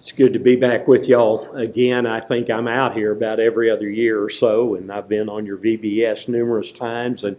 It's good to be back with y'all again. I think I'm out here about every other year or so, and I've been on your VBS numerous times. And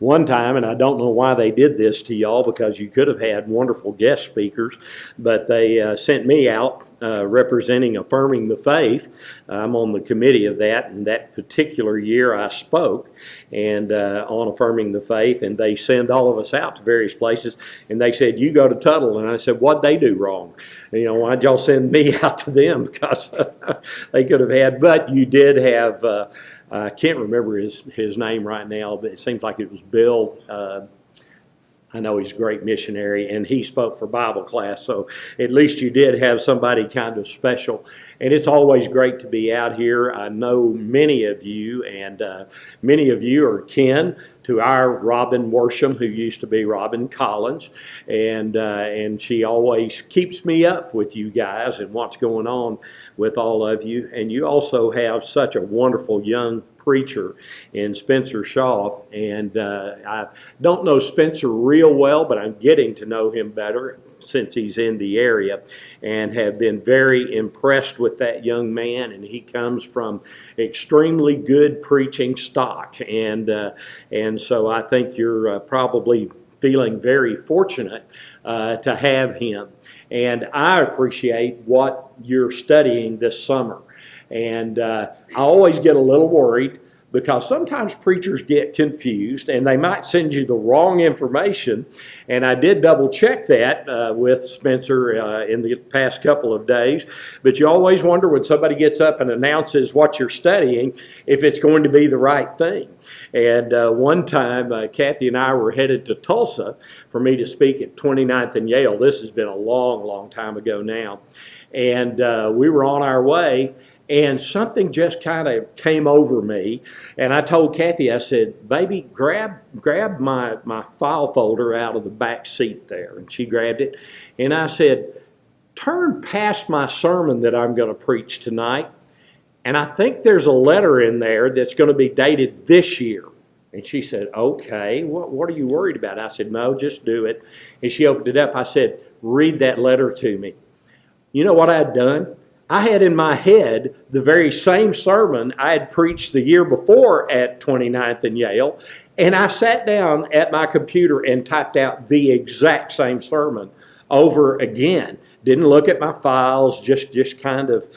one time, and I don't know why they did this to y'all because you could have had wonderful guest speakers, but they sent me out representing Affirming the Faith. I'm on the committee of that, and that particular year I spoke and on Affirming the Faith, and they send all of us out to various places, and they said, you go to Tuttle. And I said, what'd they do wrong? You know, why'd y'all send me out to them? Because they could have had, but you did have, I can't remember his name right now, but it seems like it was Bill. I know he's a great missionary, and he spoke for Bible class, so at least you did have somebody kind of special. And it's always great to be out here. I know many of you, and many of you are kin to our Robin Worsham, who used to be Robin Collins, and she always keeps me up with you guys and what's going on with all of you. And you also have such a wonderful young preacher in Spencer Shaw, and I don't know Spencer real well, but I'm getting to know him better since he's in the area, and have been very impressed with that young man. And he comes from extremely good preaching stock, and so I think you're probably feeling very fortunate to have him. And I appreciate what you're studying this summer. And I always get a little worried because sometimes preachers get confused and they might send you the wrong information. And I did double check that with Spencer in the past couple of days. But you always wonder when somebody gets up and announces what you're studying if it's going to be the right thing. And one time, Kathy and I were headed to Tulsa for me to speak at 29th and Yale. This has been a long, long time ago now. And we were on our way, and something just kind of came over me. And I told Kathy, I said, baby, grab my file folder out of the back seat there. And she grabbed it. And I said, turn past my sermon that I'm going to preach tonight. And I think there's a letter in there that's going to be dated this year. And she said, okay, what are you worried about? I said, no, just do it. And she opened it up. I said, read that letter to me. You know what I had done? I had in my head the very same sermon I had preached the year before at 29th and Yale, and I sat down at my computer and typed out the exact same sermon over again. Didn't look at my files, just kind of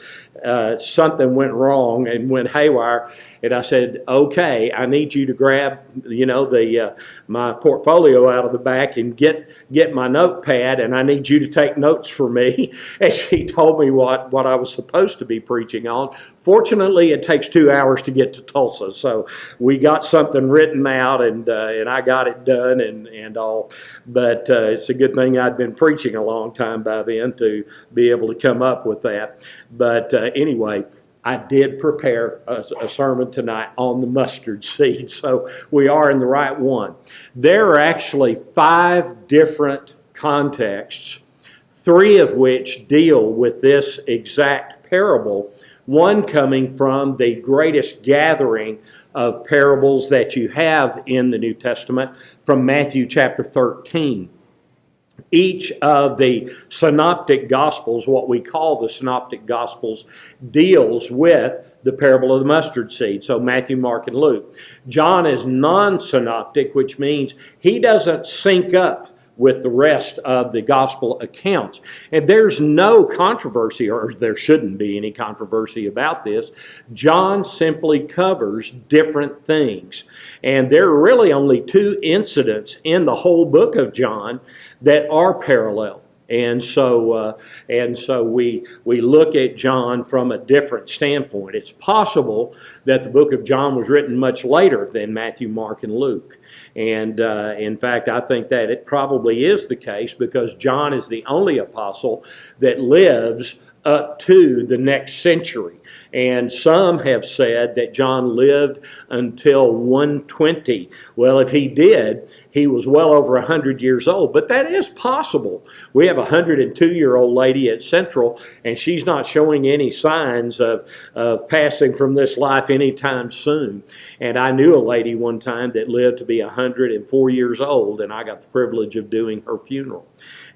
something went wrong and went haywire. And I said, okay, I need you to grab, my portfolio out of the back and get my notepad, and I need you to take notes for me. And she told me what I was supposed to be preaching on. Fortunately, it takes 2 hours to get to Tulsa, so we got something written out, and I got it done and all. But it's a good thing I'd been preaching a long time by then to be able to come up with that. But anyway, I did prepare a sermon tonight on the mustard seed, so we are in the right one. There are actually 5 different contexts, 3 of which deal with this exact parable, one coming from the greatest gathering of parables that you have in the New Testament from Matthew chapter 13. Each of the synoptic gospels, what we call the synoptic gospels, deals with the parable of the mustard seed. So Matthew, Mark, and Luke. John is non-synoptic, which means he doesn't sync up with the rest of the gospel accounts. And there's no controversy, or there shouldn't be any controversy about this. John simply covers different things. And there are really only 2 incidents in the whole book of John that are parallel. And so we look at John from a different standpoint. It's possible that the book of John was written much later than Matthew, Mark, and Luke. And in fact, I think that it probably is the case because John is the only apostle that lives up to the next century. And some have said that John lived until 120. Well, if he did, he was well over 100 years old. But that is possible. We have a 102-year-old lady at Central, and she's not showing any signs of passing from this life anytime soon. And I knew a lady one time that lived to be 104 years old, and I got the privilege of doing her funeral.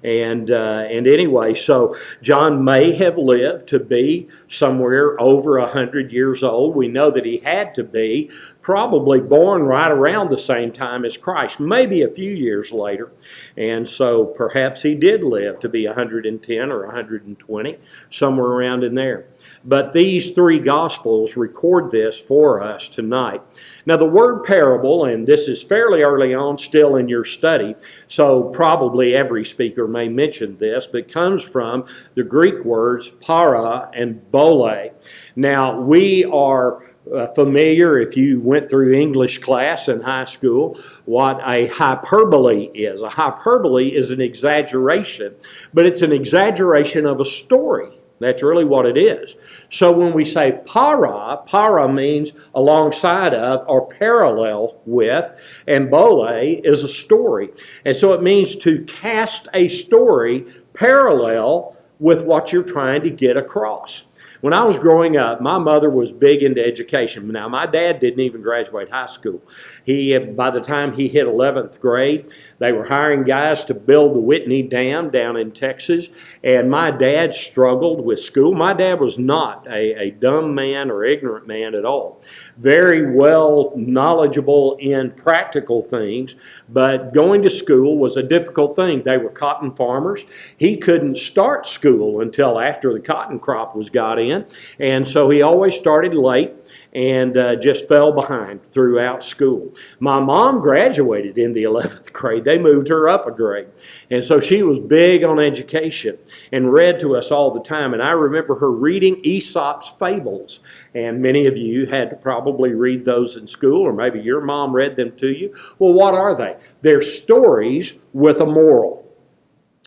And anyway, so John may have lived to be somewhere over 100 years old. We know that he had to be probably born right around the same time as Christ, maybe a few years later. And so perhaps he did live to be 110 or 120, somewhere around in there. But these three Gospels record this for us tonight. Now, the word parable, and this is fairly early on still in your study, so probably every speaker may mention this, but comes from the Greek words para and bole. Now, we are familiar, if you went through English class in high school, what a hyperbole is. A hyperbole is an exaggeration, but it's an exaggeration of a story. That's really what it is. So when we say para means alongside of or parallel with, and bole is a story. And so it means to cast a story parallel with what you're trying to get across. When I was growing up, my mother was big into education. Now, my dad didn't even graduate high school. By the time he hit 11th grade, they were hiring guys to build the Whitney Dam down in Texas, and my dad struggled with school. My dad was not a dumb man or ignorant man at all. Very well knowledgeable in practical things, but going to school was a difficult thing. They were cotton farmers. He couldn't start school until after the cotton crop was got in, and so he always started late and just fell behind throughout school. My mom graduated in the 11th grade. They moved her up a grade. And so she was big on education and read to us all the time. And I remember her reading Aesop's Fables. And many of you had to probably read those in school, or maybe your mom read them to you. Well, what are they? They're stories with a moral.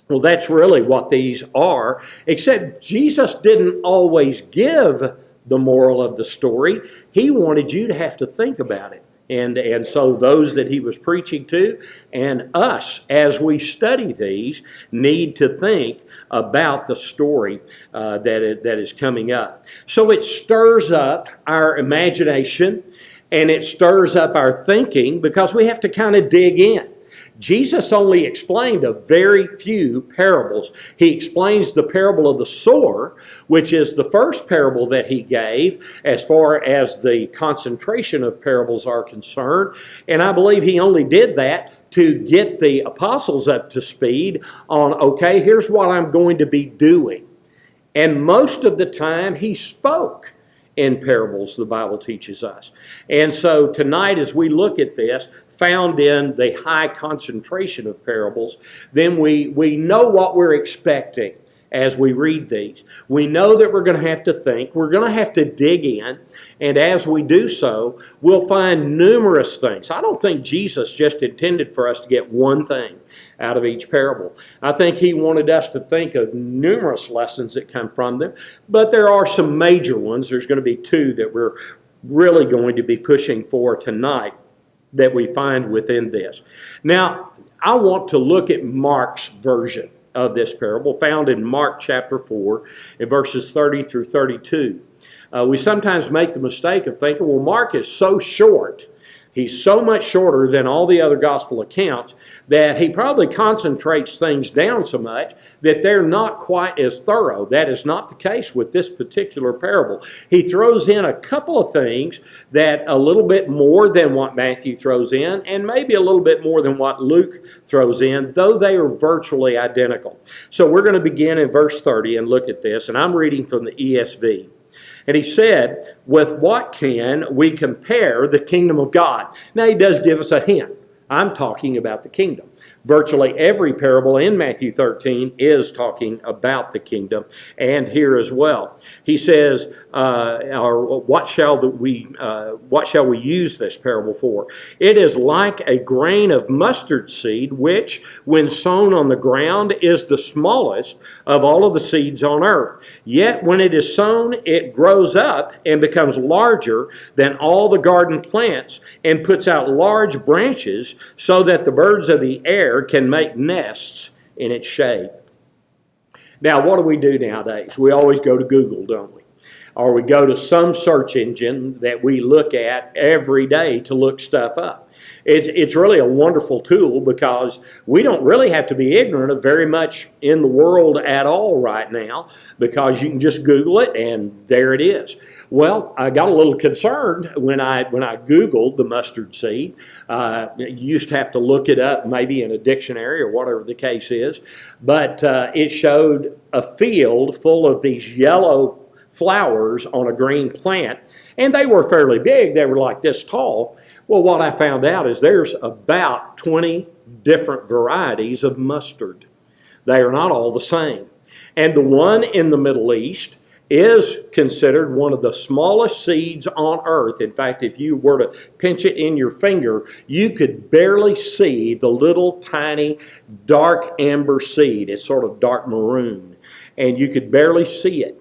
Well, that's really what these are, except Jesus didn't always give the moral of the story. He wanted you to have to think about it. And so those that he was preaching to and us, as we study these, need to think about the story that is coming up. So it stirs up our imagination and it stirs up our thinking because we have to kind of dig in. Jesus only explained a very few parables. He explains the parable of the sower, which is the first parable that he gave as far as the concentration of parables are concerned. And I believe he only did that to get the apostles up to speed on, okay, here's what I'm going to be doing. And most of the time he spoke in parables, the Bible teaches us. And so tonight as we look at this, found in the high concentration of parables, then we know what we're expecting as we read these. We know that we're going to have to think, we're going to have to dig in, and as we do so, we'll find numerous things. I don't think Jesus just intended for us to get one thing out of each parable. I think he wanted us to think of numerous lessons that come from them, but there are some major ones. There's going to be two that we're really going to be pushing for tonight that we find within this. Now, I want to look at Mark's version of this parable, found in Mark chapter 4, in verses 30 through 32. We sometimes make the mistake of thinking, well, Mark is so short. He's so much shorter than all the other gospel accounts that he probably concentrates things down so much that they're not quite as thorough. That is not the case with this particular parable. He throws in a couple of things that a little bit more than what Matthew throws in, and maybe a little bit more than what Luke throws in, though they are virtually identical. So we're going to begin in verse 30 and look at this, and I'm reading from the ESV. And he said, with what can we compare the kingdom of God? Now he does give us a hint. I'm talking about the kingdom. Virtually every parable in Matthew 13 is talking about the kingdom, and here as well. He says, what shall we use this parable for? It is like a grain of mustard seed, which, when sown on the ground, is the smallest of all of the seeds on earth. Yet when it is sown, it grows up and becomes larger than all the garden plants, and puts out large branches so that the birds of the air can make nests in its shade. Now, what do we do nowadays? We always go to Google, don't we? Or we go to some search engine that we look at every day to look stuff up. It's really a wonderful tool because we don't really have to be ignorant of very much in the world at all right now, because you can just Google it and there it is. Well, I got a little concerned when I Googled the mustard seed. You used to have to look it up maybe in a dictionary or whatever the case is, but it showed a field full of these yellow flowers on a green plant, and they were fairly big. They were like this tall. Well, what I found out is there's about 20 different varieties of mustard. They are not all the same. And the one in the Middle East is considered one of the smallest seeds on earth. In fact, if you were to pinch it in your finger, you could barely see the little tiny dark amber seed. It's sort of dark maroon, and you could barely see it.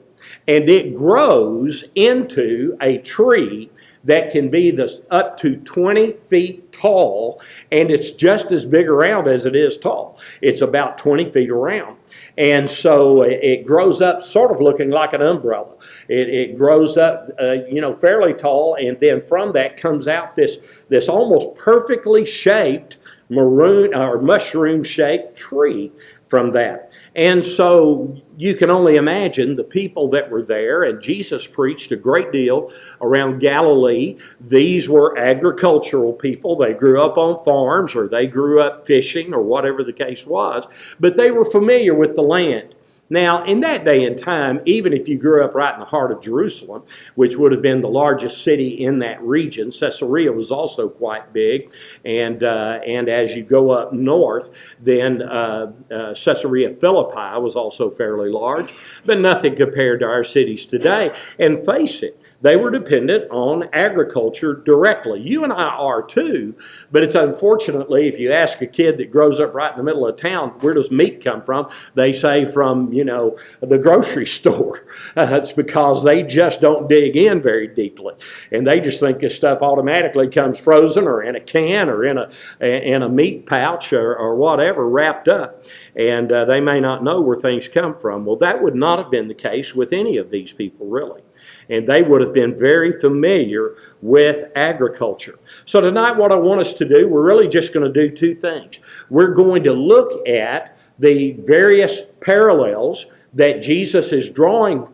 And it grows into a tree that can be up to 20 feet tall, and it's just as big around as it is tall. It's about 20 feet around. And so it grows up sort of looking like an umbrella. It grows up, fairly tall, and then from that comes out this almost perfectly shaped maroon or mushroom-shaped tree from that. And so you can only imagine the people that were there, and Jesus preached a great deal around Galilee. These were agricultural people. They grew up on farms, or they grew up fishing, or whatever the case was, but they were familiar with the land. Now, in that day and time, even if you grew up right in the heart of Jerusalem, which would have been the largest city in that region, Caesarea was also quite big. And as you go up north, then Caesarea Philippi was also fairly large, but nothing compared to our cities today. And face it, they were dependent on agriculture directly. You and I are too, but it's unfortunately, if you ask a kid that grows up right in the middle of town, where does meat come from? They say from, the grocery store. It's because they just don't dig in very deeply. And they just think this stuff automatically comes frozen or in a can or in a meat pouch or whatever wrapped up. And they may not know where things come from. Well, that would not have been the case with any of these people, really. And they would have been very familiar with agriculture. So tonight what I want us to do, we're really just going to do two things. We're going to look at the various parallels that Jesus is drawing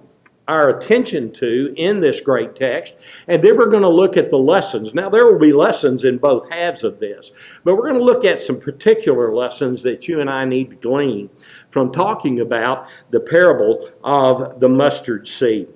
our attention to in this great text, and then we're going to look at the lessons. Now, there will be lessons in both halves of this, but we're going to look at some particular lessons that you and I need to glean from talking about the parable of the mustard seed.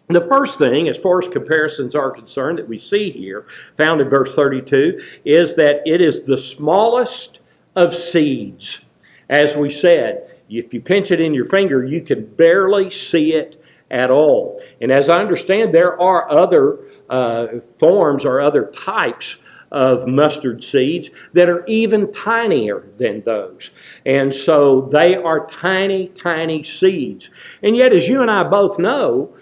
The first thing, as far as comparisons are concerned, that we see here, found in verse 32, is that it is the smallest of seeds. As we said, if you pinch it in your finger, you can barely see it at all. And as I understand, there are other forms or other types of mustard seeds that are even tinier than those. And so they are tiny, tiny seeds. And yet, as you and I both know,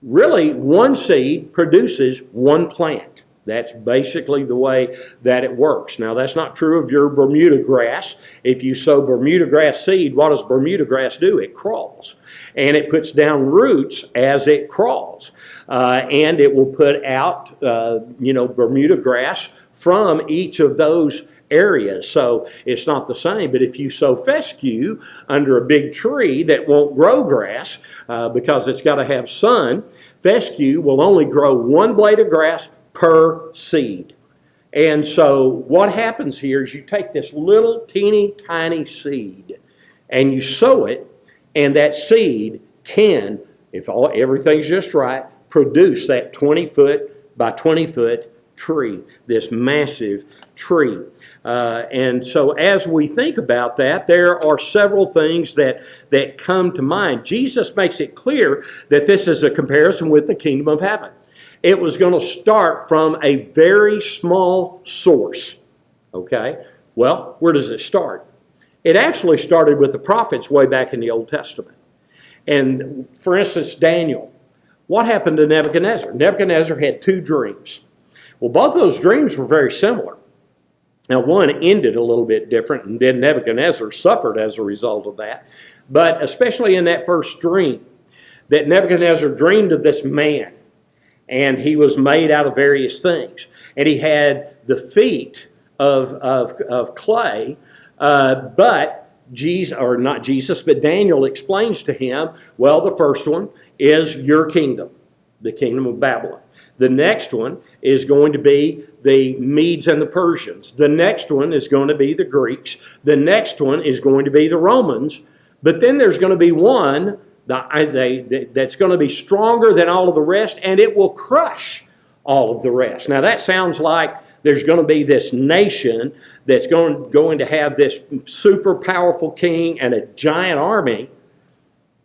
really, one seed produces one plant. That's basically the way that it works. Now, that's not true of your Bermuda grass. If you sow Bermuda grass seed, what does Bermuda grass do? It crawls. And it puts down roots as it crawls. And it will put out, Bermuda grass from each of those areas. So it's not the same. But if you sow fescue under a big tree that won't grow grass because it's got to have sun, fescue will only grow one blade of grass per seed. And so what happens here is you take this little teeny tiny seed and you sow it, and that seed can, if everything's just right, produce that 20 foot by 20 foot tree, this massive tree. And so as we think about that, there are several things that come to mind. Jesus makes it clear that this is a comparison with the kingdom of heaven. It was going to start from a very small source. Okay? Well, where does it start? It actually started with the prophets way back in the Old Testament. And for instance, Daniel. What happened to Nebuchadnezzar? Nebuchadnezzar had two dreams. Well, both those dreams were very similar. Now, one ended a little bit different, and then Nebuchadnezzar suffered as a result of that. But especially in that first dream, that Nebuchadnezzar dreamed of this man, and he was made out of various things. And he had the feet of clay, but Jesus, or not Jesus, but Daniel explains to him, well, the first one is your kingdom, the kingdom of Babylon. The next one is going to be the Medes and the Persians. The next one is going to be the Greeks. The next one is going to be the Romans. But then there's going to be one that's going to be stronger than all of the rest, and it will crush all of the rest. Now that sounds like there's going to be this nation that's going to have this super powerful king and a giant army.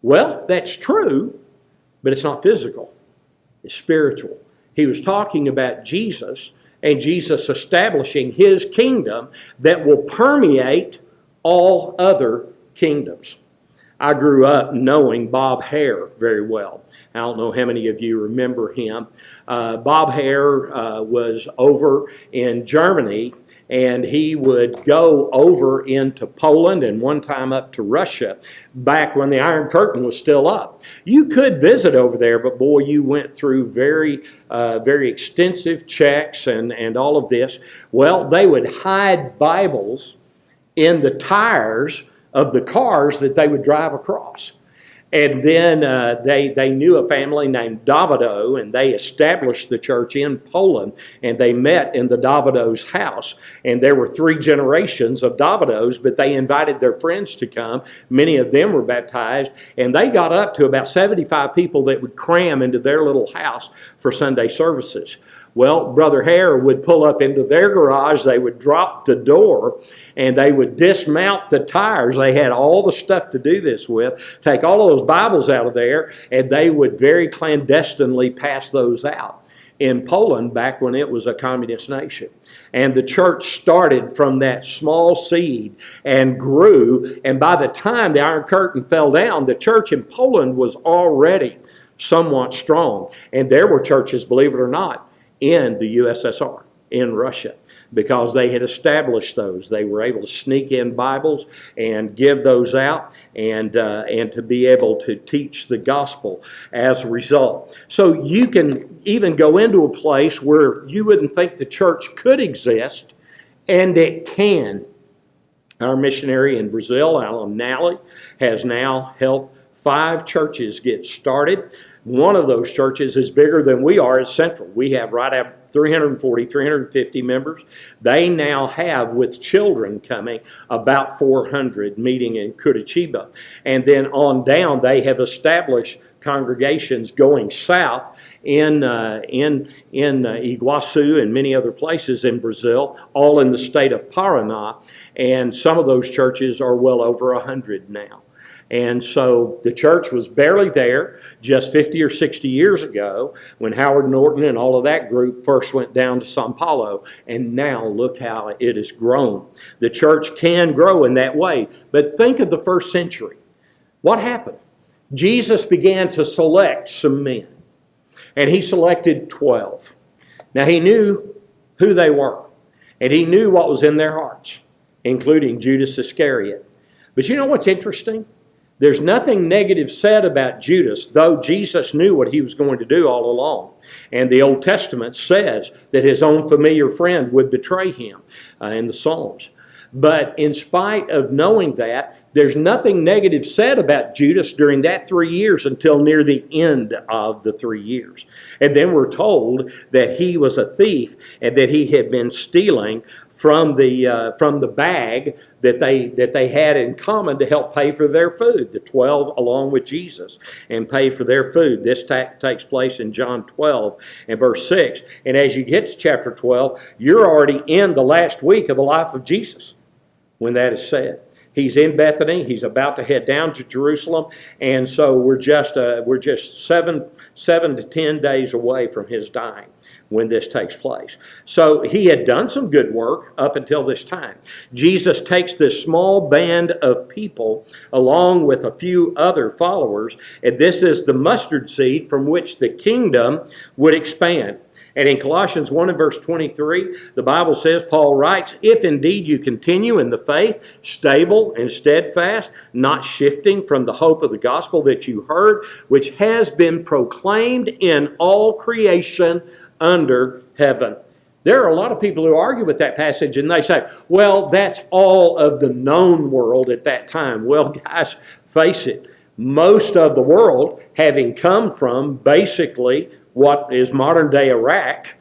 Well, that's true, but it's not physical. It's spiritual. He was talking about Jesus and Jesus establishing his kingdom that will permeate all other kingdoms. I grew up knowing Bob Hare very well. I don't know how many of you remember him. Bob Hare was over in Germany, and he would go over into Poland and one time up to Russia back when the Iron Curtain was still up. You could visit over there, but boy, you went through very extensive checks and all of this. Well, they would hide Bibles in the tires of the cars that they would drive across. And then they knew a family named Davido, and they established the church in Poland, and they met in the Davido's house. And there were 3 generations of Davidos, but they invited their friends to come. Many of them were baptized, and they got up to about 75 people that would cram into their little house for Sunday services. Well, Brother Hare would pull up into their garage, they would drop the door, and they would dismount the tires. They had all the stuff to do this with, take all of those Bibles out of there, and they would very clandestinely pass those out in Poland back when it was a communist nation. And the church started from that small seed and grew, and by the time the Iron Curtain fell down, the church in Poland was already somewhat strong. And there were churches, believe it or not, in the USSR, in Russia, because they had established those. They were able to sneak in Bibles and give those out and to be able to teach the gospel as a result. So you can even go into a place where you wouldn't think the church could exist, and it can. Our missionary in Brazil, Alan Nally, has now helped 5 churches get started. One of those churches is bigger than we are at Central. We have right at 340, 350 members. They now have, with children coming, about 400 meeting in Curitiba. And then on down, they have established congregations going south in Iguaçu and many other places in Brazil, all in the state of Paraná. And some of those churches are well over 100 now. And so the church was barely there just 50 or 60 years ago when Howard Norton and all of that group first went down to Sao Paulo. And now look how it has grown. The church can grow in that way. But think of the first century. What happened? Jesus began to select some men. And he selected 12. Now he knew who they were. And he knew what was in their hearts, including Judas Iscariot. But you know what's interesting? There's nothing negative said about Judas, though Jesus knew what he was going to do all along. And the Old Testament says that his own familiar friend would betray him in the Psalms. But in spite of knowing that, There's nothing negative said about Judas during that 3 years until near the end of the 3 years. And then we're told that he was a thief and that he had been stealing from the bag that they had in common to help pay for their food, the 12 along with Jesus, and pay for their food. This takes place in John 12 and verse 6. And as you get to chapter 12, you're already in the last week of the life of Jesus when that is said. He's in Bethany. He's about to head down to Jerusalem, and so we're just 7 to 10 days away from his dying when this takes place. So he had done some good work up until this time. Jesus takes this small band of people along with a few other followers, and this is the mustard seed from which the kingdom would expand. And in Colossians 1 and verse 23, the Bible says, Paul writes, "If indeed you continue in the faith, stable and steadfast, not shifting from the hope of the gospel that you heard, which has been proclaimed in all creation under heaven." There are a lot of people who argue with that passage and they say, well, that's all of the known world at that time. Well, guys, face it. Most of the world, having come from basically what is modern-day Iraq,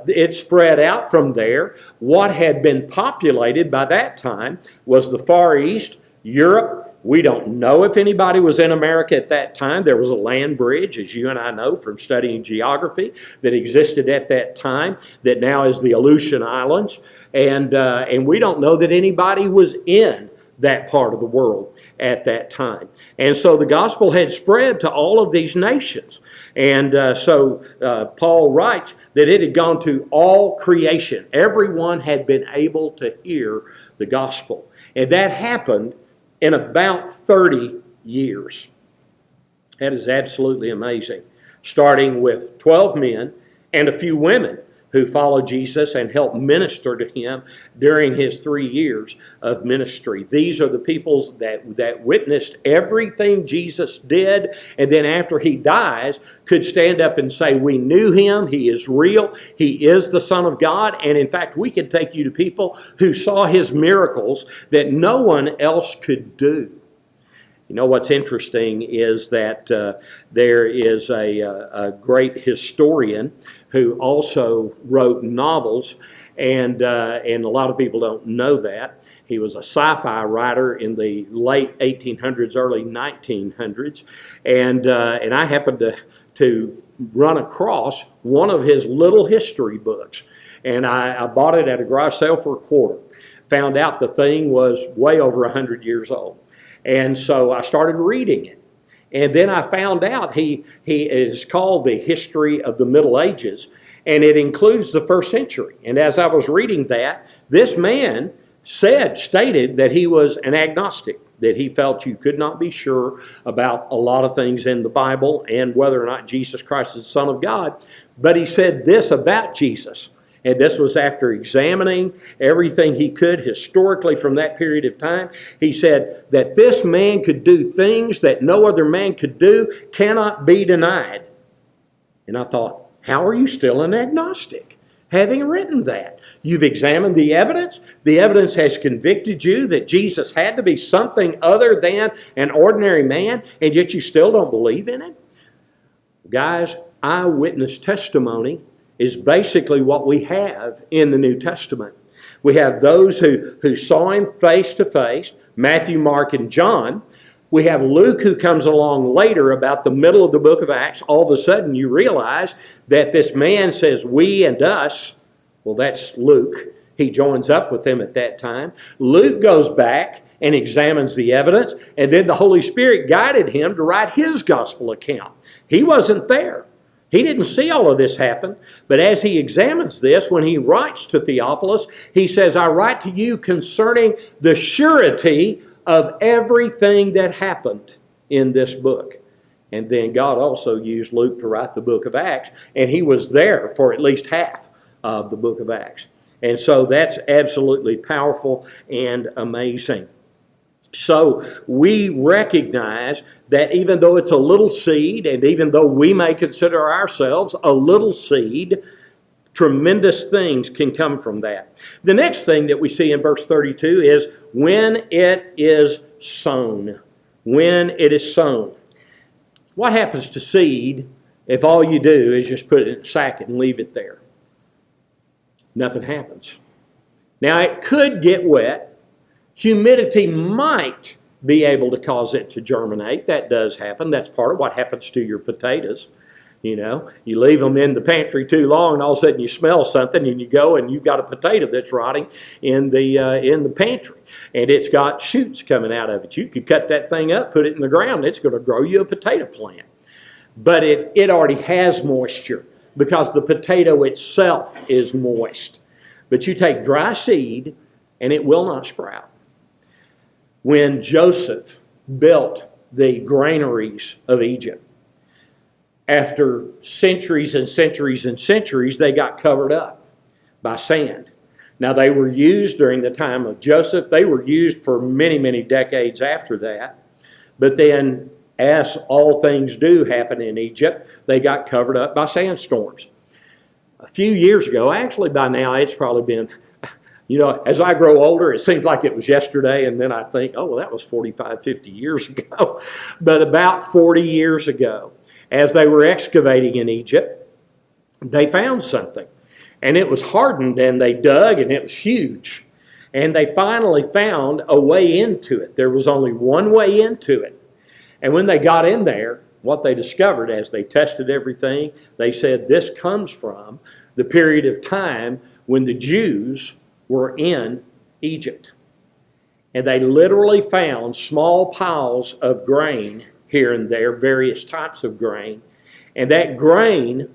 it spread out from there. What had been populated by that time was the Far East, Europe. We don't know if anybody was in America at that time. There was a land bridge, as you and I know from studying geography, that existed at that time that now is the Aleutian Islands. And we don't know that anybody was in that part of the world at that time. And so the gospel had spread to all of these nations. And so Paul writes that it had gone to all creation. Everyone had been able to hear the gospel. And that happened in about 30 years. That is absolutely amazing. Starting with 12 men and a few women who followed Jesus and helped minister to him during his 3 years of ministry. These are the people that witnessed everything Jesus did, and then after he dies, could stand up and say, we knew him, he is real, he is the Son of God, and in fact, we can take you to people who saw his miracles that no one else could do. You know, what's interesting is that there is a great historian who also wrote novels, and a lot of people don't know that. He was a sci-fi writer in the late 1800s, early 1900s, and I happened to run across one of his little history books, and I bought it at a garage sale for $0.25. Found out the thing was way over 100 years old. And so I started reading it. And then I found out he is called The History of the Middle Ages, and it includes the first century. And as I was reading that, this man stated that he was an agnostic, that he felt you could not be sure about a lot of things in the Bible and whether or not Jesus Christ is the Son of God. But he said this about Jesus. And this was after examining everything he could historically from that period of time. He said that this man could do things that no other man could do, cannot be denied. And I thought, how are you still an agnostic, having written that? You've examined the evidence. The evidence has convicted you that Jesus had to be something other than an ordinary man, and yet you still don't believe in him? Guys, eyewitness testimony is basically what we have in the New Testament. We have those who saw him face to face, Matthew, Mark, and John. We have Luke, who comes along later about the middle of the book of Acts. All of a sudden you realize that this man says we and us. Well, that's Luke. He joins up with them at that time. Luke goes back and examines the evidence, and then the Holy Spirit guided him to write his gospel account. He wasn't there. He didn't see all of this happen, but as he examines this, when he writes to Theophilus, he says, I write to you concerning the surety of everything that happened in this book. And then God also used Luke to write the book of Acts, and he was there for at least half of the book of Acts. And so that's absolutely powerful and amazing. So we recognize that even though it's a little seed, and even though we may consider ourselves a little seed, tremendous things can come from that. The next thing that we see in verse 32 is when it is sown. When it is sown. What happens to seed if all you do is just put it in a sack and leave it there? Nothing happens. Now, it could get wet. Humidity might be able to cause it to germinate. That does happen. That's part of what happens to your potatoes. You know, you leave them in the pantry too long, and all of a sudden you smell something, and you go and you've got a potato that's rotting in the pantry, and it's got shoots coming out of it. You could cut that thing up, put it in the ground, and it's going to grow you a potato plant. But it already has moisture because the potato itself is moist. But you take dry seed, and it will not sprout. When Joseph built the granaries of Egypt, after centuries and centuries and centuries, they got covered up by sand. Now, they were used during the time of Joseph. They were used for many, many decades after that. But then, as all things do happen in Egypt, they got covered up by sandstorms. A few years ago, actually by now, it's probably been, you know, as I grow older, it seems like it was yesterday, and then I think, oh, well, that was 45, 50 years ago. But about 40 years ago, as they were excavating in Egypt, they found something. And it was hardened, and they dug, and it was huge. And they finally found a way into it. There was only one way into it. And when they got in there, what they discovered as they tested everything, they said this comes from the period of time when the Jews were in Egypt. And they literally found small piles of grain here and there, various types of grain. And that grain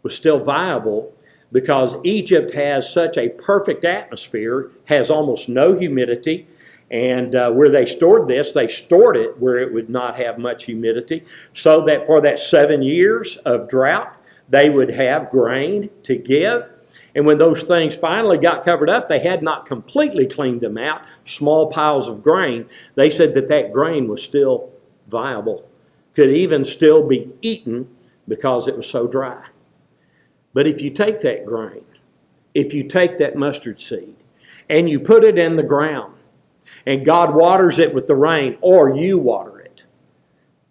was still viable because Egypt has such a perfect atmosphere, has almost no humidity, and where they stored this, they stored it where it would not have much humidity, so that for that 7 years of drought, they would have grain to give. And when those things finally got covered up, they had not completely cleaned them out, small piles of grain. They said that that grain was still viable, could even still be eaten because it was so dry. But if you take that grain, if you take that mustard seed, and you put it in the ground, and God waters it with the rain, or you water it,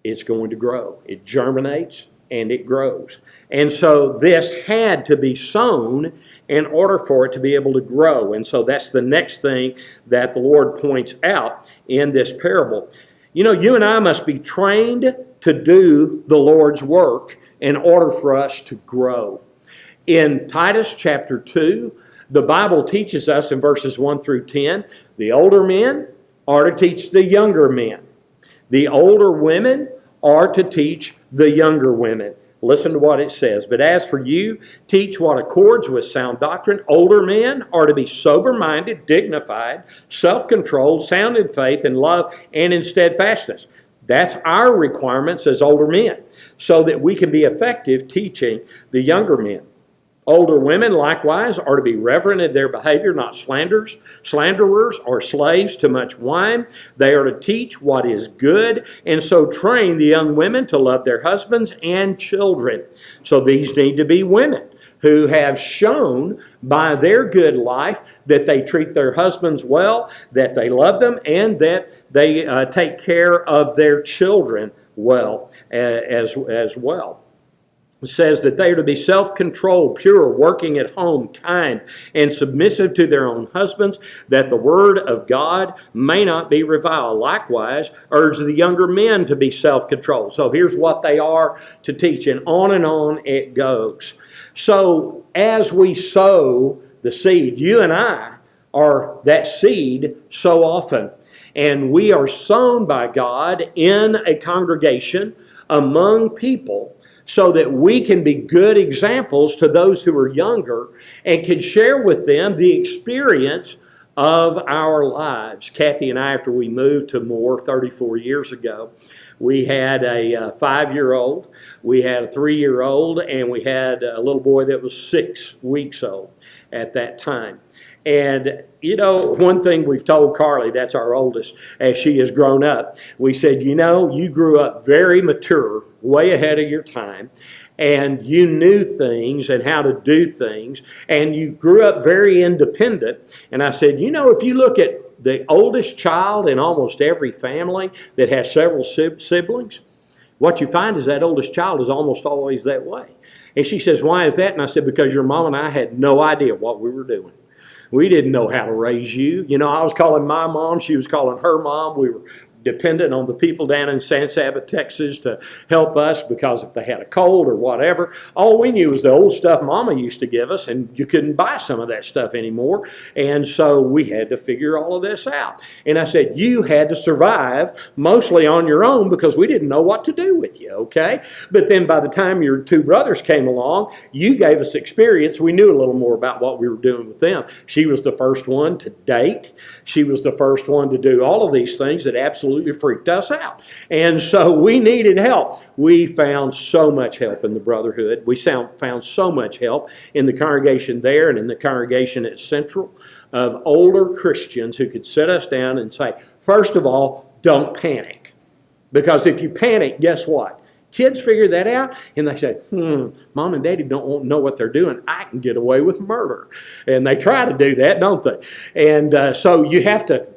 it's going to grow. It germinates and it grows. And so this had to be sown in order for it to be able to grow. And so that's the next thing that the Lord points out in this parable. You know, you and I must be trained to do the Lord's work in order for us to grow. In Titus chapter 2, the Bible teaches us in verses 1 through 10, the older men are to teach the younger men. The older women are to teach the younger women. Listen to what it says. But as for you, teach what accords with sound doctrine. Older men are to be sober-minded, dignified, self-controlled, sound in faith and love, and in steadfastness. That's our requirements as older men, so that we can be effective teaching the younger men. Older women, likewise, are to be reverent in their behavior, not slanderers, or slaves to much wine. They are to teach what is good, and so train the young women to love their husbands and children. So these need to be women who have shown by their good life that they treat their husbands well, that they love them, and that they take care of their children well as well. It says that they are to be self-controlled, pure, working at home, kind, and submissive to their own husbands, that the word of God may not be reviled. Likewise, urge the younger men to be self-controlled. So here's what they are to teach, and on it goes. So as we sow the seed, you and I are that seed so often. And we are sown by God in a congregation among people, so that we can be good examples to those who are younger and can share with them the experience of our lives. Kathy and I, after we moved to Moore 34 years ago, we had a 5-year-old, we had a 3-year-old, and we had a little boy that was 6 weeks old at that time. And, you know, one thing we've told Carly, that's our oldest, as she has grown up, we said, you know, you grew up very mature, way ahead of your time, and you knew things and how to do things, and you grew up very independent. And I said, you know, if you look at the oldest child in almost every family that has several siblings, what you find is that oldest child is almost always that way. And she says, why is that? And I said, because your mom and I had no idea what we were doing. We didn't know how to raise you. You know, I was calling my mom. She was calling her mom. We were dependent on the people down in San Saba, Texas to help us because if they had a cold or whatever, all we knew was the old stuff Mama used to give us, and you couldn't buy some of that stuff anymore. And so we had to figure all of this out. And I said, you had to survive mostly on your own because we didn't know what to do with you, okay? But then by the time your two brothers came along, you gave us experience. We knew a little more about what we were doing with them. She was the first one to date. She was the first one to do all of these things that absolutely freaked us out. And so we needed help. We found so much help in the Brotherhood. We found so much help in the congregation there and in the congregation at Central of older Christians who could sit us down and say, first of all, don't panic. Because if you panic, guess what? Kids figure that out and they say, Mom and Daddy don't know what they're doing. I can get away with murder. And they try to do that, don't they? And so you have to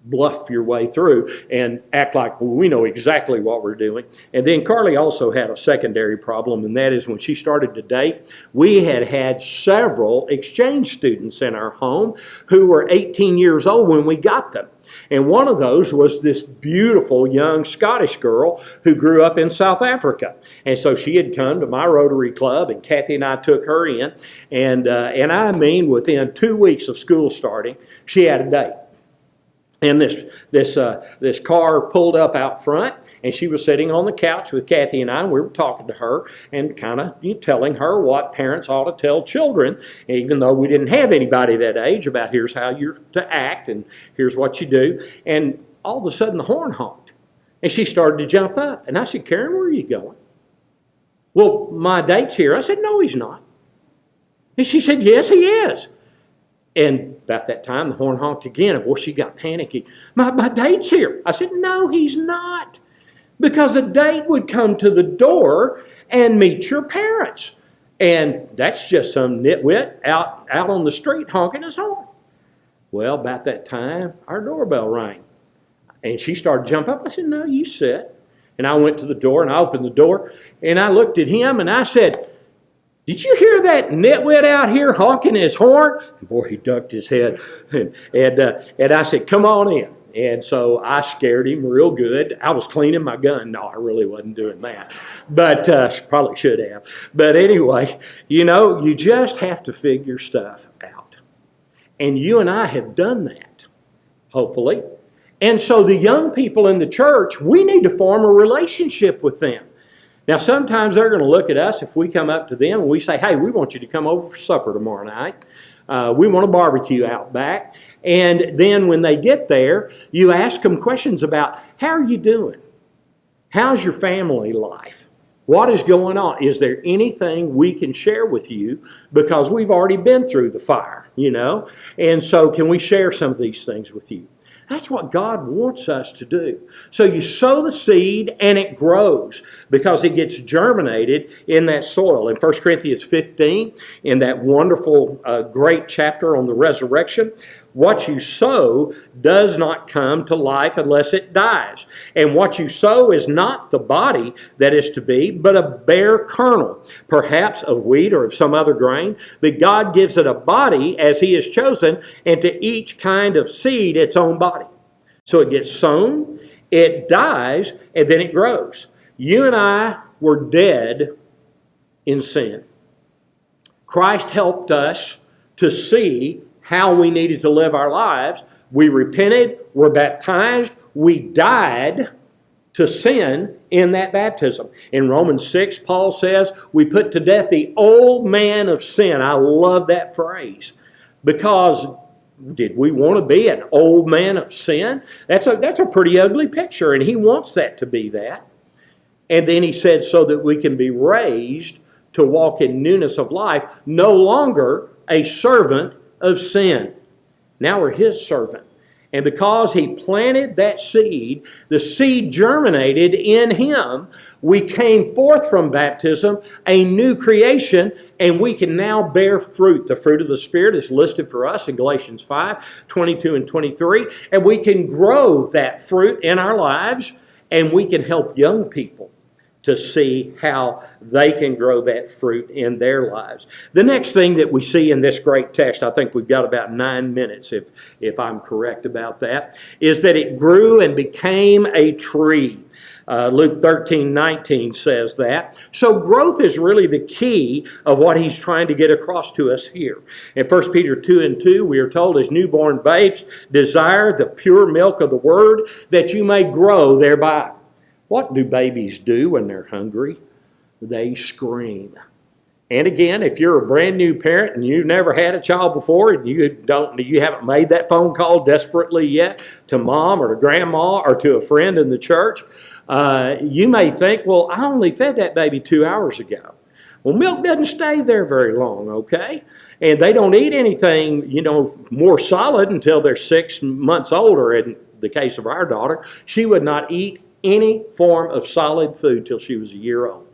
bluff your way through and act like we know exactly what we're doing. And then Carly also had a secondary problem, and that is when she started to date, we had several exchange students in our home who were 18 years old when we got them. And one of those was this beautiful young Scottish girl who grew up in South Africa. And so she had come to my Rotary Club, and Kathy and I took her in. And I mean, within 2 weeks of school starting, she had a date. And this car pulled up out front, and she was sitting on the couch with Kathy and I, and we were talking to her and kind of telling her what parents ought to tell children, even though we didn't have anybody that age, about here's how you're to act and here's what you do. And all of a sudden the horn honked, and she started to jump up. And I said, Karen, where are you going? Well, my date's here. I said, no, he's not. And she said, yes, he is. And about that time, the horn honked again. And boy, she got panicky. My date's here. I said, no, he's not. Because a date would come to the door and meet your parents. And that's just some nitwit out on the street honking his horn. Well, about that time, our doorbell rang. And she started to jump up. I said, no, you sit. And I went to the door, and I opened the door. And I looked at him, and I said, did you hear that nitwit out here honking his horn? And boy, he ducked his head. And I said, come on in. And so I scared him real good. I was cleaning my gun. No, I really wasn't doing that. But probably should have. But anyway, you just have to figure stuff out. And you and I have done that, hopefully. And so the young people in the church, we need to form a relationship with them. Now, sometimes they're going to look at us if we come up to them and we say, hey, we want you to come over for supper tomorrow night. We want a barbecue out back. And then when they get there, you ask them questions about, how are you doing? How's your family life? What is going on? Is there anything we can share with you? Because we've already been through the fire, And so can we share some of these things with you? That's what God wants us to do. So you sow the seed and it grows because it gets germinated in that soil. In 1 Corinthians 15, in that wonderful, great chapter on the resurrection, what you sow does not come to life unless it dies. And what you sow is not the body that is to be, but a bare kernel, perhaps of wheat or of some other grain. But God gives it a body as He has chosen, and to each kind of seed its own body. So it gets sown, it dies, and then it grows. You and I were dead in sin. Christ helped us to see how we needed to live our lives. We repented, were baptized, we died to sin in that baptism. In Romans 6, Paul says, we put to death the old man of sin. I love that phrase. Because did we want to be an old man of sin? That's a pretty ugly picture, and he wants that to be that. And then he said, so that we can be raised to walk in newness of life, no longer a servant of sin. Now we're His servant. And because he planted that seed, the seed germinated in him. We came forth from baptism, a new creation, and we can now bear fruit. The fruit of the Spirit is listed for us in Galatians 5:22 and 23. And we can grow that fruit in our lives, and we can help young people to see how they can grow that fruit in their lives. The next thing that we see in this great text, I think we've got about 9 minutes if I'm correct about that, is that it grew and became a tree. Luke 13:19 says that. So growth is really the key of what he's trying to get across to us here. In 1 Peter 2:2, we are told, as newborn babes, desire the pure milk of the word, that you may grow thereby. What do babies do when they're hungry? They scream. And again, if you're a brand new parent and you've never had a child before and you haven't made that phone call desperately yet to mom or to grandma or to a friend in the church, you may think, well, I only fed that baby 2 hours ago. Well, milk doesn't stay there very long, okay? And they don't eat anything, more solid until they're 6 months older. In the case of our daughter, she would not eat any form of solid food till she was a year old,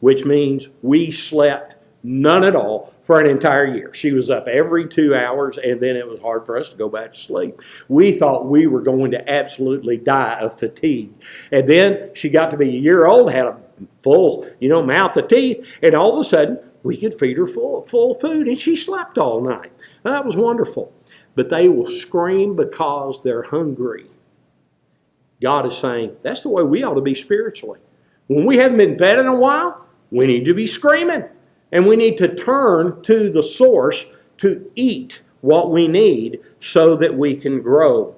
which means we slept none at all for an entire year. She was up every 2 hours, and then it was hard for us to go back to sleep. We thought we were going to absolutely die of fatigue. And then she got to be a year old, had a full, mouth of teeth, and all of a sudden we could feed her full food, and she slept all night. That was wonderful. But they will scream because they're hungry. God is saying, that's the way we ought to be spiritually. When we haven't been fed in a while, we need to be screaming. And we need to turn to the source to eat what we need so that we can grow.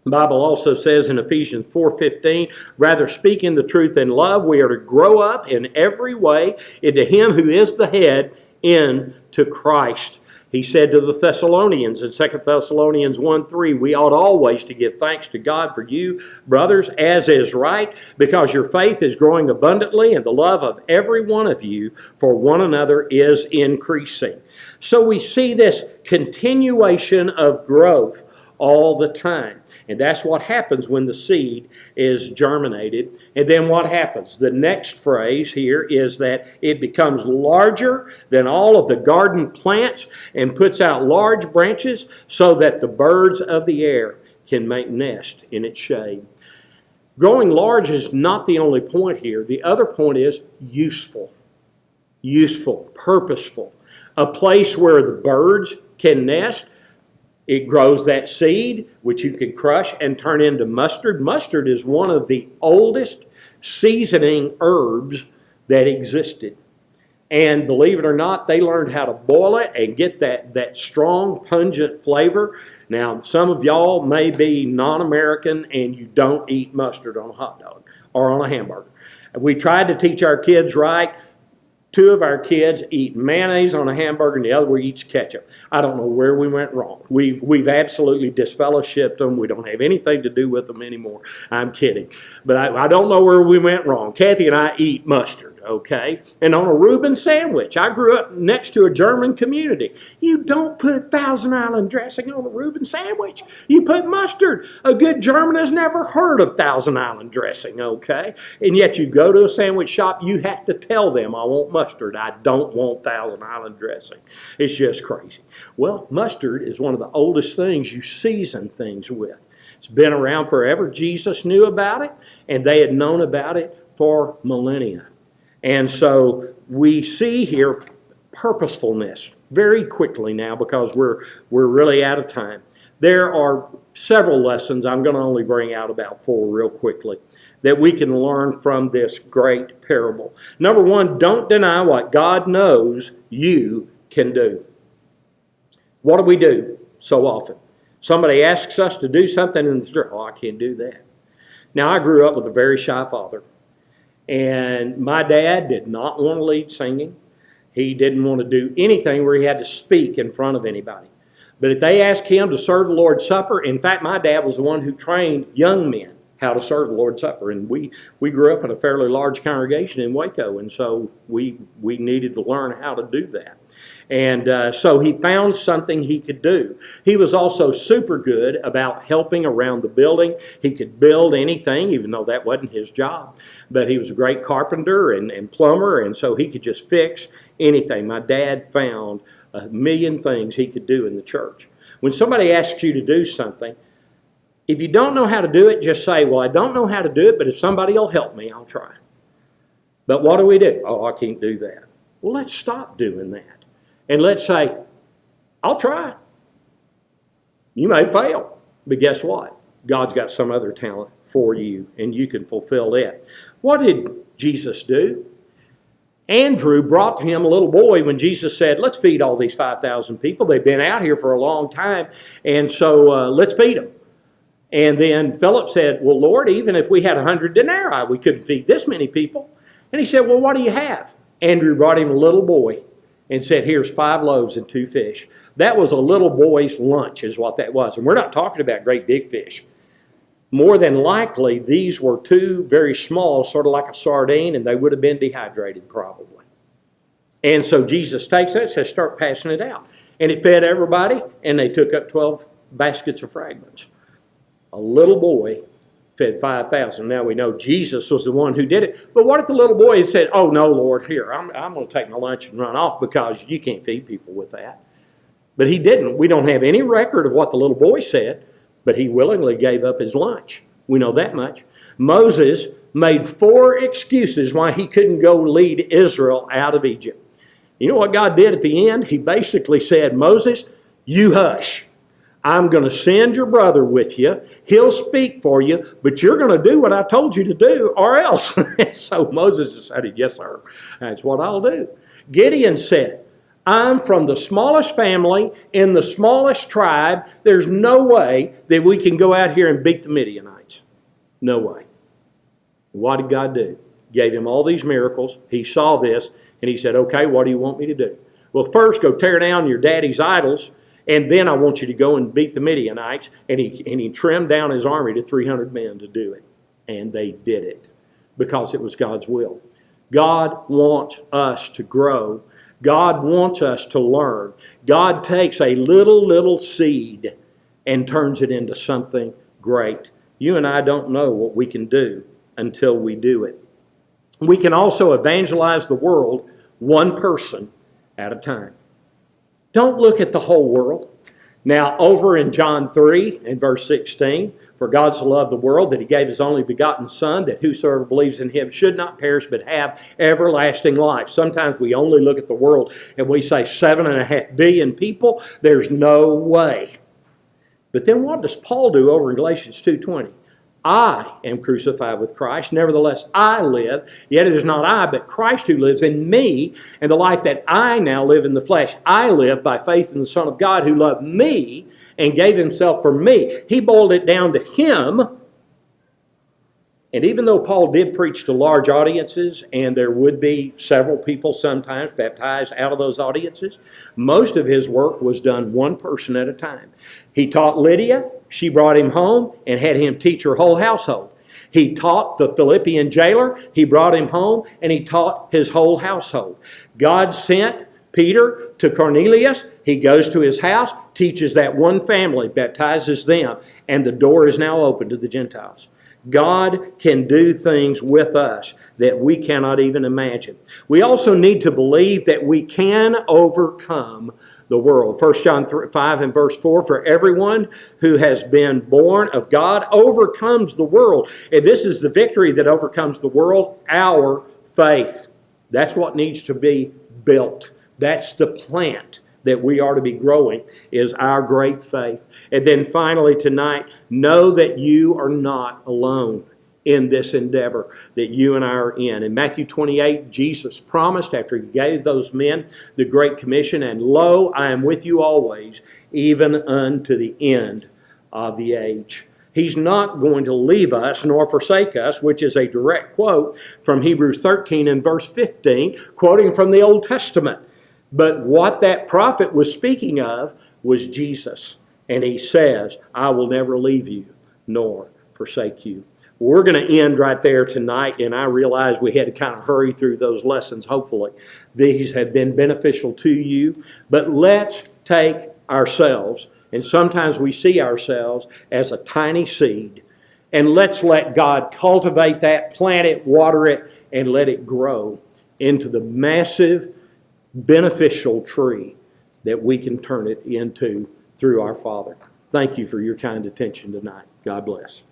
The Bible also says in Ephesians 4:15, rather speaking the truth in love, we are to grow up in every way into Him who is the head, into Christ. He said to the Thessalonians in 2 Thessalonians 1:3, we ought always to give thanks to God for you, brothers, as is right, because your faith is growing abundantly, and the love of every one of you for one another is increasing. So we see this continuation of growth all the time. And that's what happens when the seed is germinated. And then what happens? The next phrase here is that it becomes larger than all of the garden plants and puts out large branches so that the birds of the air can make nest in its shade. Growing large is not the only point here. The other point is useful. Useful, purposeful. A place where the birds can nest. It grows that seed, which you can crush and turn into mustard. Mustard is one of the oldest seasoning herbs that existed. And believe it or not, they learned how to boil it and get that strong, pungent flavor. Now, some of y'all may be non-American and you don't eat mustard on a hot dog or on a hamburger. We tried to teach our kids right. 2 of our kids eat mayonnaise on a hamburger and the other one eats ketchup. I don't know where we went wrong. We've absolutely disfellowshipped them. We don't have anything to do with them anymore. I'm kidding. But I don't know where we went wrong. Kathy and I eat mustard, okay? And on a Reuben sandwich, I grew up next to a German community. You don't put Thousand Island dressing on a Reuben sandwich. You put mustard. A good German has never heard of Thousand Island dressing, okay? And yet you go to a sandwich shop, you have to tell them, I want mustard. I don't want Thousand Island dressing. It's just crazy. Well, mustard is one of the oldest things you season things with. It's been around forever. Jesus knew about it, and they had known about it for millennia. And so we see here purposefulness very quickly now because we're really out of time. There are several lessons. I'm going to only bring out about 4 real quickly that we can learn from this great parable. Number 1, don't deny what God knows you can do. What do we do so often? Somebody asks us to do something and I can't do that. Now, I grew up with a very shy father. And my dad did not want to lead singing. He didn't want to do anything where he had to speak in front of anybody. But if they asked him to serve the Lord's Supper, in fact, my dad was the one who trained young men how to serve the Lord's Supper. And we grew up in a fairly large congregation in Waco, and so we needed to learn how to do that. And so he found something he could do. He was also super good about helping around the building. He could build anything, even though that wasn't his job. But he was a great carpenter and plumber, and so he could just fix anything. My dad found a million things he could do in the church. When somebody asks you to do something, if you don't know how to do it, just say, well, I don't know how to do it, but if somebody will help me, I'll try. But what do? Oh, I can't do that. Well, let's stop doing that. And let's say, I'll try. You may fail, but guess what? God's got some other talent for you, and you can fulfill it. What did Jesus do? Andrew brought to him a little boy when Jesus said, let's feed all these 5,000 people. They've been out here for a long time, and so let's feed them. And then Philip said, well, Lord, even if we had 100 denarii, we couldn't feed this many people. And he said, well, what do you have? Andrew brought him a little boy and said, here's 5 loaves and 2 fish. That was a little boy's lunch is what that was. And we're not talking about great big fish. More than likely, these were 2 very small, sort of like a sardine, and they would have been dehydrated probably. And so Jesus takes that and says, start passing it out. And it fed everybody, and they took up 12 baskets of fragments. A little boy fed 5,000. Now we know Jesus was the one who did it. But what if the little boy had said, oh no, Lord, here, I'm going to take my lunch and run off because you can't feed people with that. But he didn't. We don't have any record of what the little boy said, but he willingly gave up his lunch. We know that much. Moses made 4 excuses why he couldn't go lead Israel out of Egypt. You know what God did at the end? He basically said, Moses, you hush. I'm going to send your brother with you. He'll speak for you, but you're going to do what I told you to do or else. So Moses decided, yes, sir, that's what I'll do. Gideon said, I'm from the smallest family in the smallest tribe. There's no way that we can go out here and beat the Midianites. No way. What did God do? Gave him all these miracles. He saw this, and he said, okay, what do you want me to do? Well, first, go tear down your daddy's idols, and then I want you to go and beat the Midianites. And he trimmed down his army to 300 men to do it. And they did it because it was God's will. God wants us to grow. God wants us to learn. God takes a little seed and turns it into something great. You and I don't know what we can do until we do it. We can also evangelize the world one person at a time. Don't look at the whole world. Now, over in John 3 and verse 16, for God so loved the world that he gave his only begotten Son, that whosoever believes in him should not perish but have everlasting life. Sometimes we only look at the world and we say 7.5 billion people. There's no way. But then what does Paul do over in Galatians 2:20? I am crucified with Christ. Nevertheless, I live. Yet it is not I, but Christ who lives in me. And the life that I now live in the flesh, I live by faith in the Son of God who loved me and gave himself for me. He boiled it down to him. And even though Paul did preach to large audiences, and there would be several people sometimes baptized out of those audiences, most of his work was done one person at a time. He taught Lydia. She brought him home and had him teach her whole household. He taught the Philippian jailer. He brought him home and he taught his whole household. God sent Peter to Cornelius. He goes to his house, teaches that one family, baptizes them, and the door is now open to the Gentiles. God can do things with us that we cannot even imagine. We also need to believe that we can overcome the world. 1 John 5 and verse 4, for everyone who has been born of God overcomes the world. And this is the victory that overcomes the world, our faith. That's what needs to be built. That's the plant that we are to be growing, is our great faith. And then finally tonight, know that you are not alone in this endeavor that you and I are in. In Matthew 28, Jesus promised after he gave those men the Great Commission, and lo, I am with you always, even unto the end of the age. He's not going to leave us nor forsake us, which is a direct quote from Hebrews 13 and verse 15, quoting from the Old Testament. But what that prophet was speaking of was Jesus. And he says, I will never leave you nor forsake you. We're going to end right there tonight, and I realize we had to kind of hurry through those lessons. Hopefully, these have been beneficial to you. But let's take ourselves, and sometimes we see ourselves as a tiny seed, and let's let God cultivate that, plant it, water it, and let it grow into the massive, beneficial tree that we can turn it into through our Father. Thank you for your kind attention tonight. God bless.